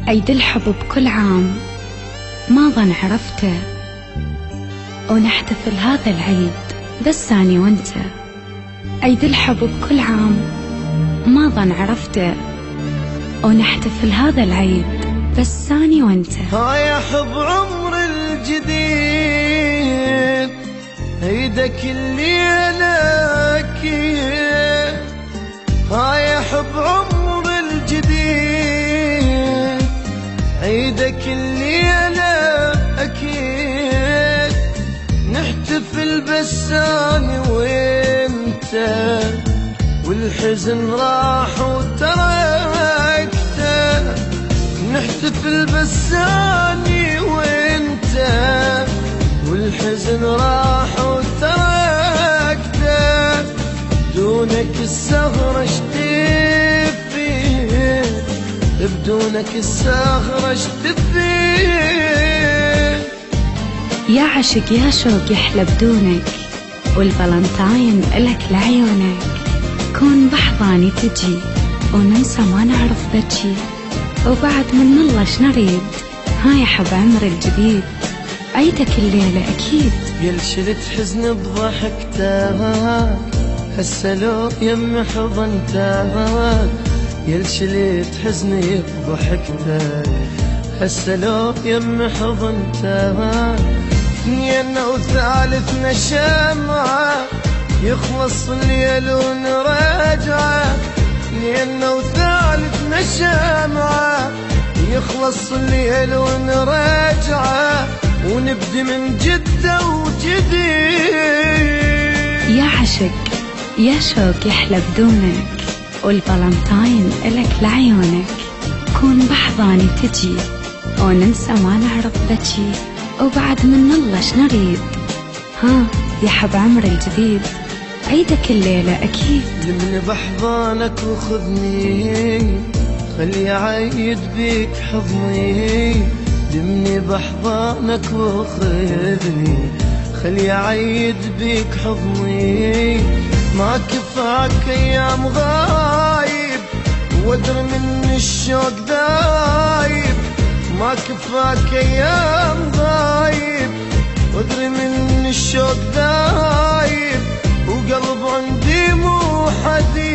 عيد الحب بكل عام ما ظن عرفته، ونحتفل هذا العيد بس أني وانت. عيد الحب بكل عام ما ظن عرفته، ونحتفل هذا العيد بس أني وانت. ها يا حب عمر الجديد، عيدك الليلة أكيد. ها يا حب عمر الجديد، عيدك الليلة أكيد. نحتفل بس أنا وانت، والحزن راح وتركته. نحتفل بس أنا وانت، والحزن راح وتركته. بدونك السهرة اشتفي، بدونك السهرة اشتفي. يا عشق يا شوق يحلى بدونك، والفالنتاين إلك لعيونك. كون بحضاني تجي وننسى ما نعرف بجي، وبعد من الله شنريد. ها يا حب عمر الجديد، عيدك الليلة أكيد. يلشلت حزن بضحكتك، هسه لو يم حضنتك. يلشلت حزني بضحكتك، هسه لو يم حضنتك. اثنينا وثالثنا شمعة، يخلص الليل ونرجعه. اثنينا وثالثنا شمعة، يخلص الليل ونرجعه. ونبدي من جدة وجديد. يا عشق يا شوق يحلى بدونك، والفالنتاين إلك لعيونك. كون بحضاني تجي وننسى ما نعرف بجي، وبعد من الله شنريد. ها يا حب عمر الجديد، عيدك الليلة أكيد. لمني بحضانك وخذني، خلي عيد بيك حضني. لمني بحضانك وخذني، خلي عيد بيك حضني. ما كفاك أيام غايب، وادري من الشوق دايب. ما كفاك أيام غايب، وادري من الشوق دايب. وقلب عندي مو حديد.